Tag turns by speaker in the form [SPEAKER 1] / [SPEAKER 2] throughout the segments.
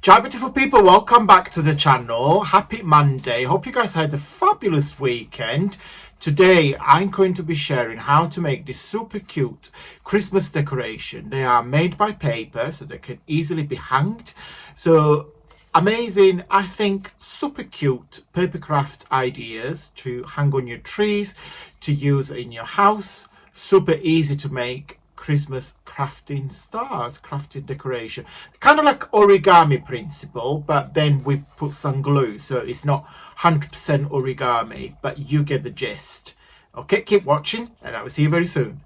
[SPEAKER 1] Ciao beautiful people, welcome back to the channel. Happy Monday. Hope you guys had a fabulous weekend. Today I'm going to be sharing how to make this super cute Christmas decoration. They are made by paper, so they can easily be hanged. So amazing, I think, super cute papercraft ideas to hang on your trees, to use in your house. Super easy to make Christmas crafting stars, crafting decoration, kind of like origami principle, but then we put some glue, so it's not 100% origami, but you get the gist. Okay, keep watching and I will see you very soon.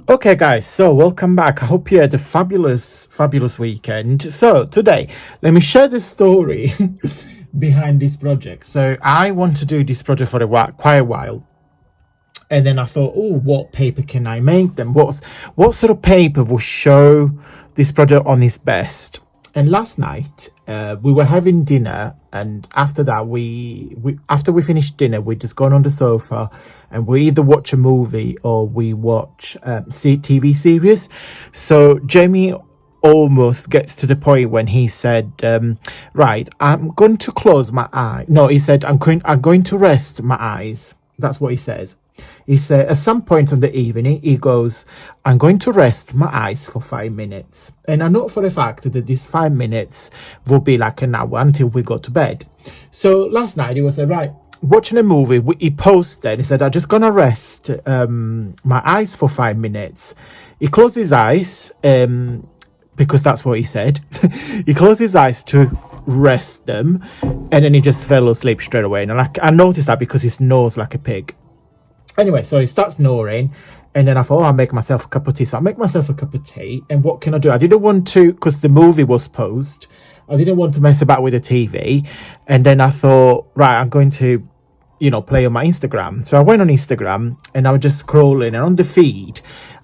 [SPEAKER 1] Okay guys, so welcome back. I hope you had a fabulous weekend. So today let me share the story behind this project. So I want to do this project for quite a while, and then I thought, oh, what paper can I make them? What sort of paper will show this project on its best? And last night we were having dinner, and after that after we finished dinner, we just gone on the sofa and we either watch a movie or we watch TV series. So Jamie almost gets to the point when he said, right, I'm going to close my eye. No, he said, I'm going to rest my eyes. That's what he says. He said at some point in the evening, he goes, I'm going to rest my eyes for 5 minutes. And I know for a fact that this 5 minutes will be like an hour until we go to bed. So last night he was like, right, watching a movie, he posted, he said, I'm just gonna rest my eyes for 5 minutes. He closed his eyes, because that's what he said. He closed his eyes to rest them, and then he just fell asleep straight away. And I noticed that because he snores like a pig. Anyway, so he starts snoring, and then I thought, oh, I'll make myself a cup of tea. So I make myself a cup of tea, and what can I do? I didn't want to, because the movie was paused, I didn't want to mess about with the TV. And then I thought, right, I'm going to, play on my Instagram. So I went on Instagram, and I was just scrolling, and on the feed,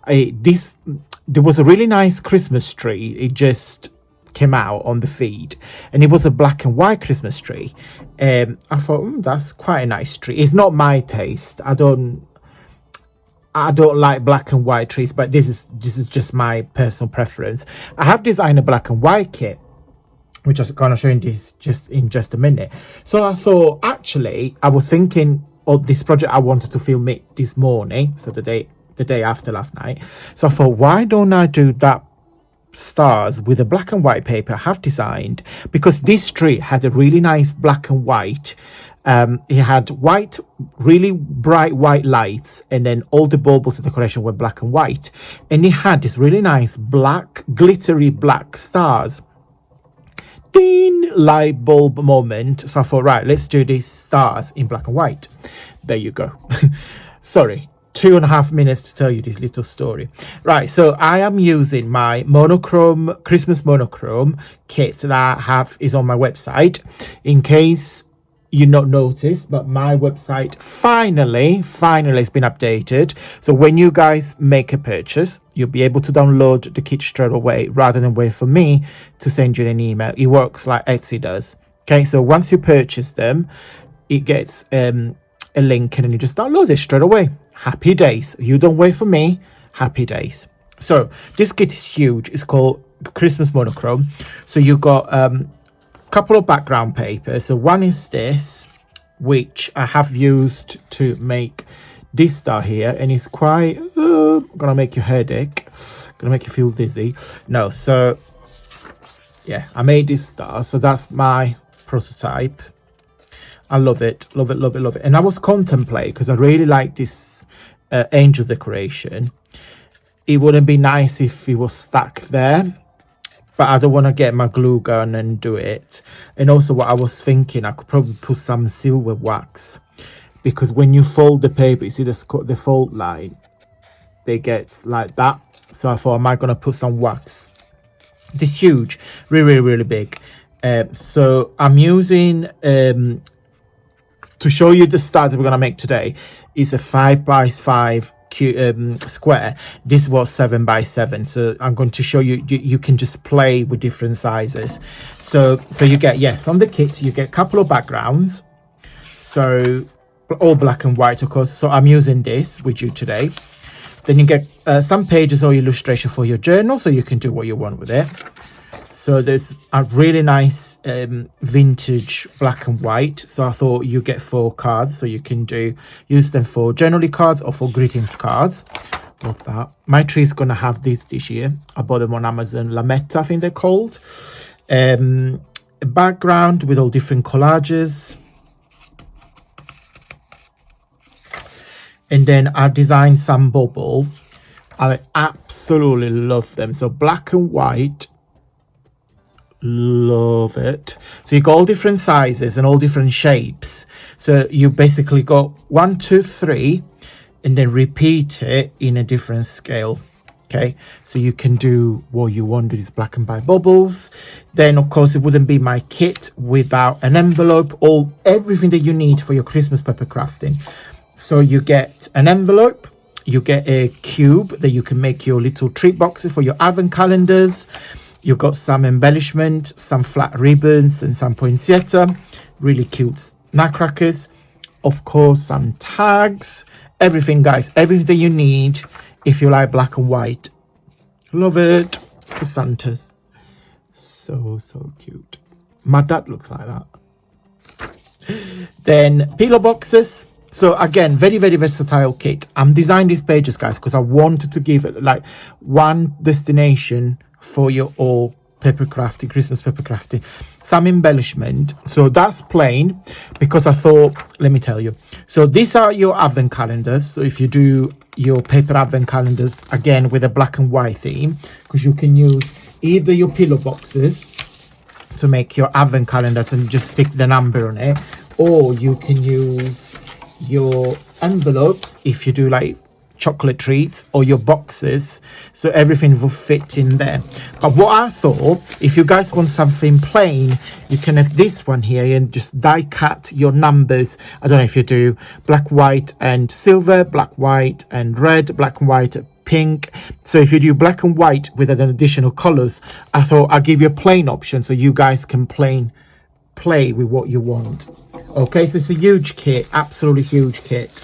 [SPEAKER 1] there was a really nice Christmas tree. It just came out on the feed, and it was a black and white Christmas tree. I thought, that's quite a nice tree. It's not my taste. I don't like black and white trees, but this is just my personal preference. I have designed a black and white kit, which I'm gonna show you in just a minute. So I thought, actually, I was thinking of this project I wanted to film it this morning, so the day after last night. So I thought, why don't I do that stars with a black and white paper I have designed, because this tree had a really nice black and white. It had white, really bright white lights, and then all the baubles of decoration were black and white, and it had this really nice black, glittery black stars. Ding, light bulb moment. So I thought, right, let's do these stars in black and white. There you go. Sorry, 2.5 minutes to tell you this little story. Right, so I am using my monochrome, Christmas monochrome kit that I is on my website. In case you not noticed, but my website finally has been updated. So when you guys make a purchase, you'll be able to download the kit straight away rather than wait for me to send you an email. It works like Etsy does. Okay, so once you purchase them, it gets a link, and then you just download it straight away. Happy days. You don't wait for me. Happy days. So this kit is huge. It's called Christmas monochrome. So you got a couple of background papers. So one is this, which I have used to make this star here, and it's quite gonna make your headache, gonna make you feel dizzy. No, so yeah, I made this star. So that's my prototype. I love it. And I was contemplating, because I really like this angel decoration. It wouldn't be nice if it was stuck there, but I don't want to get my glue gun and do it. And also what I was thinking, I could probably put some silver wax, because when you fold the paper, you see the fold line, they get like that. So I thought, am I going to put some wax? This huge, really big. So I'm using to show you the stars that we're going to make today. Is a 5x5 square. This was 7x7. So I'm going to show you, you can just play with different sizes. So you get, yes, on the kit you get a couple of backgrounds, So all black and white, of course. So I'm using this with you today. Then you get some pages or illustration for your journal, so you can do what you want with it. So there's a really nice vintage black and white. So I thought you get 4 cards, so you can use them for journaling cards or for greetings cards. Love that. My tree's gonna have these this year. I bought them on Amazon. Lametta, I think they're called. A background with all different collages. And then I designed some bubble. I absolutely love them. So black and white. Love it. So you got all different sizes and all different shapes. So you basically got 1, 2, 3, and then repeat it in a different scale. Okay, so you can do what you want with these black and white bubbles. Then of course it wouldn't be my kit without an envelope, everything that you need for your Christmas paper crafting. So you get an envelope, you get a cube that you can make your little treat boxes for your advent calendars. You got some embellishment, some flat ribbons and some poinsettia, really cute nutcrackers, of course some tags, everything guys, everything that you need if you like black and white. Love it. The Santas, so cute. My dad looks like that. Then pillow boxes. So again, very versatile kit. I'm designing these pages guys because I wanted to give it like one destination for your all paper crafting, Christmas paper crafting. Some embellishment. So that's plain because I thought, let me tell you. So these are your advent calendars. So if you do your paper advent calendars, again with a black and white theme, because you can use either your pillow boxes to make your advent calendars and just stick the number on it, or you can use your envelopes if you do like chocolate treats, or your boxes, so everything will fit in there. But what I thought, if you guys want something plain, you can have this one here and just die cut your numbers. I don't know if you do black, white and silver, black, white and red, black and white, pink. So if you do black and white with an additional colors, I thought I'd give you a plain option so you guys can play with what you want. Okay, so it's a huge kit, absolutely huge kit.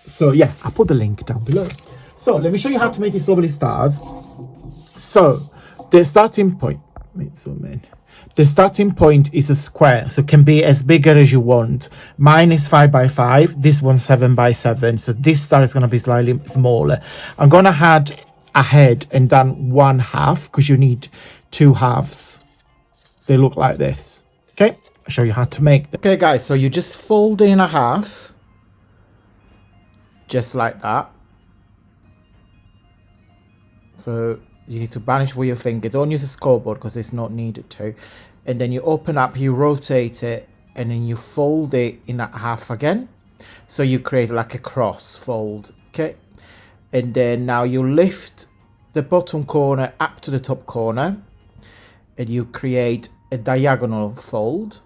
[SPEAKER 1] So yeah, I'll put the link down below. So let me show you how to make these lovely stars. So the starting point, the starting point is a square, so it can be as bigger as you want. Mine is 5 by 5, this one's 7 by 7, so this star is going to be slightly smaller. I'm going to add a head and done 1/2 because you need 2 halves. They look like this. Okay, I'll show you how to make them. Okay guys, so you just fold in a half, just like that. So you need to banish with your finger. Don't use a scoreboard because it's not needed to. And then you open up, you rotate it, and then you fold it in that half again. So you create like a cross fold, okay? And then now you lift the bottom corner up to the top corner, and you create a diagonal fold.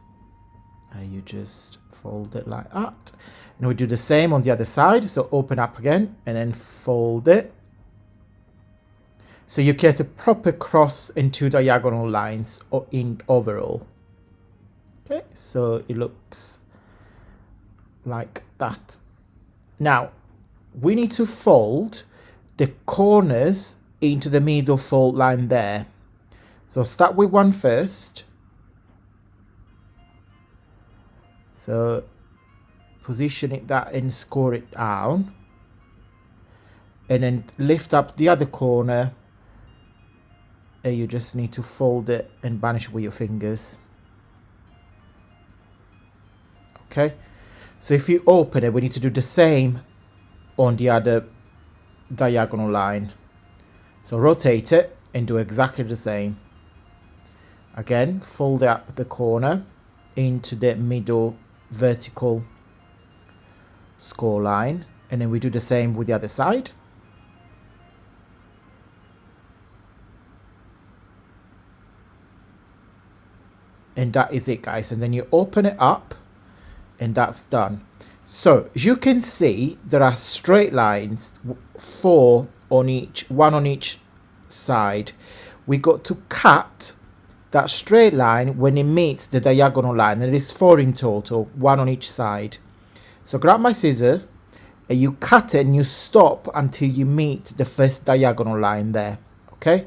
[SPEAKER 1] And you just fold it like that. And we do the same on the other side. So open up again and then fold it. So you create a proper cross and 2 diagonal lines in overall. Okay, so it looks like that. Now, we need to fold the corners into the middle fold line there. So start with one first. So position it that and score it down. And then lift up the other corner. And you just need to fold it and banish with your fingers. Okay. So if you open it, we need to do the same on the other diagonal line. So rotate it and do exactly the same. Again, fold up the corner into the middle vertical score line, and then we do the same with the other side. And that is it, guys. And then you open it up, and that's done. So as you can see, there are straight lines, 4 on each, 1 on each side. We got to cut that straight line when it meets the diagonal line. There is 4 in total, 1 on each side. So grab my scissors and you cut it and you stop until you meet the first diagonal line there. Okay,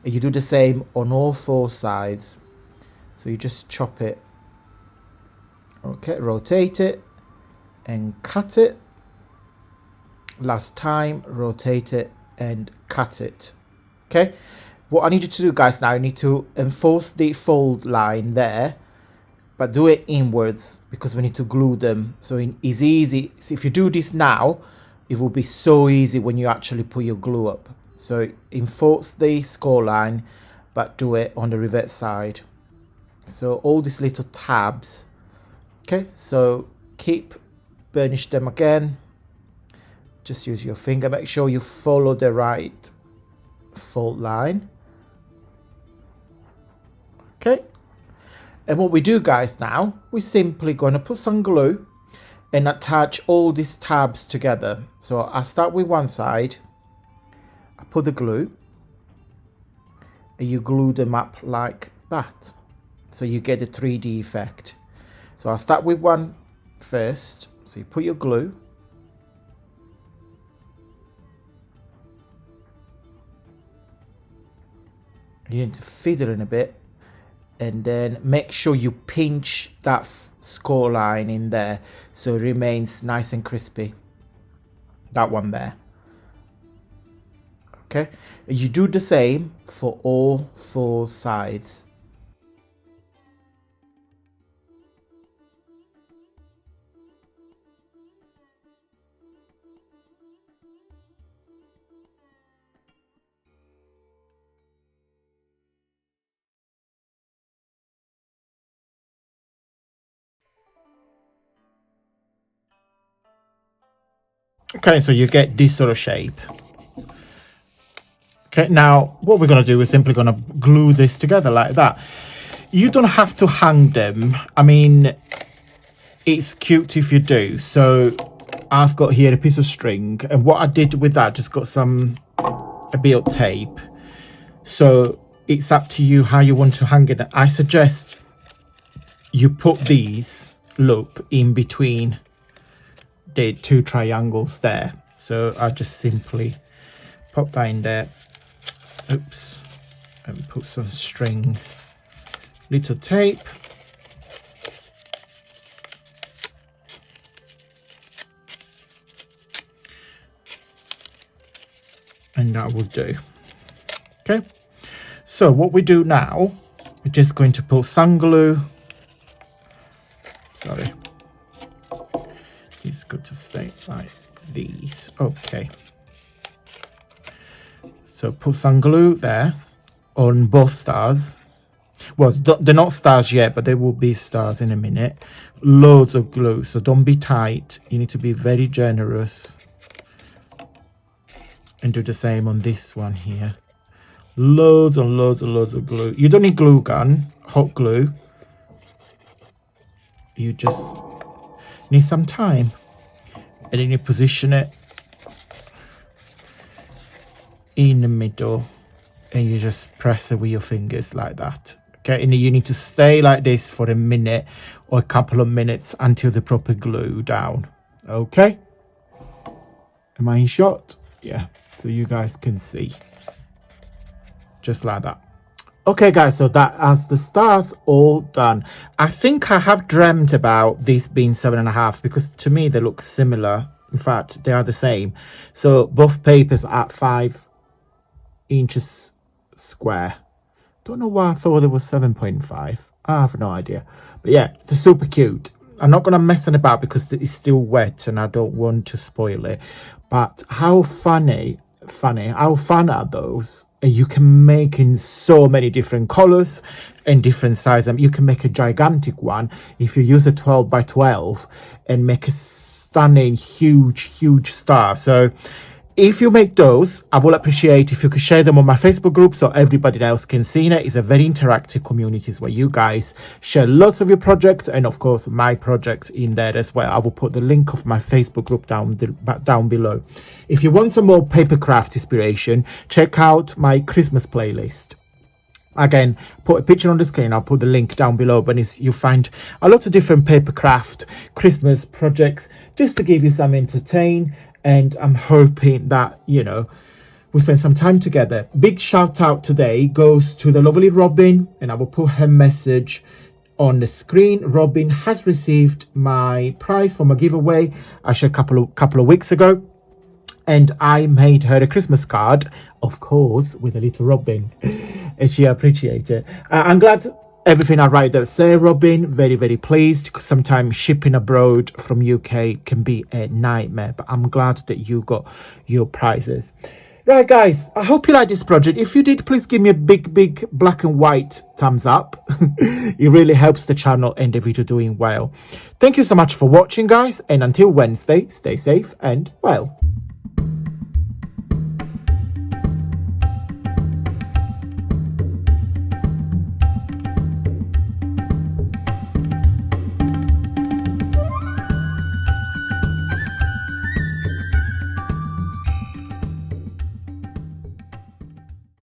[SPEAKER 1] and you do the same on all 4 sides. So you just chop it. Okay, rotate it and cut it. Last time, rotate it and cut it. Okay, what I need you to do, guys, now you need to enforce the fold line there, but do it inwards because we need to glue them. So it's easy. So if you do this now, it will be so easy when you actually put your glue up. So enforce the score line, but do it on the reverse side. So all these little tabs. Okay, so burnish them again. Just use your finger. Make sure you follow the right fold line. Okay. And what we do, guys, now, we're simply going to put some glue and attach all these tabs together. So I start with one side. I put the glue. And you glue them up like that. So you get the 3D effect. So I'll start with one first. So you put your glue. You need to fiddle in a bit and then make sure you pinch that score line in there so it remains nice and crispy. That one there. Okay, you do the same for all 4 sides. Okay, so you get this sort of shape. Okay, now what we're going to do is simply going to glue this together like that. You don't have to hang them. I mean, it's cute if you do. So I've got here a piece of string, and what I did with that, just got a bit of tape. So it's up to you how you want to hang it. I suggest you put these loop in between the 2 triangles there. So I just simply pop that in there. Oops. And put some string, little tape. And that will do. Okay. So what we do now, we're just going to put some glue. Sorry. It's good to stay like these. Okay. So put some glue there on both stars. Well, they're not stars yet, but they will be stars in a minute. Loads of glue. So don't be tight. You need to be very generous. And do the same on this one here. Loads and loads and loads of glue. You don't need glue gun, hot glue. You just need some time. And then you position it in the middle. And you just press it with your fingers like that. Okay, and you need to stay like this for a minute or a couple of minutes until the proper glue down. Okay? Am I in shot? Yeah, so you guys can see. Just like that. Okay guys, so that as the stars all done. I think I have dreamt about this being 7.5 because to me they look similar. In fact, they are the same. So both papers at 5 inches square. Don't know why I thought it was 7.5. I have no idea. But yeah, they're super cute. I'm not going to mess it about because it's still wet and I don't want to spoil it. But how how fun are those? You can make in so many different colors and different sizes. You can make a gigantic one if you use a 12 by 12 and make a stunning huge star. So if you make those, I will appreciate if you could share them on my Facebook group so everybody else can see it. It's a very interactive community where you guys share lots of your projects and of course my project in there as well. I will put the link of my Facebook group down below. If you want some more papercraft inspiration, check out my Christmas playlist. Again, put a picture on the screen. I'll put the link down below, but you find a lot of different papercraft Christmas projects just to give you some entertain. And I'm hoping that, you know, we spend some time together. Big shout out today goes to the lovely Robin, and I will put her message on the screen. Robin has received my prize from a giveaway actually a couple of weeks ago, and I made her a Christmas card, of course, with a little Robin, and she appreciated it. I'm glad everything I write there say, Robin. Very, very pleased, because sometimes shipping abroad from UK can be a nightmare, but I'm glad that you got your prizes. Right, guys, I hope you like this project. If you did, please give me a big black and white thumbs up. It really helps the channel and the video doing well. Thank you so much for watching, guys, and until Wednesday, stay safe and well.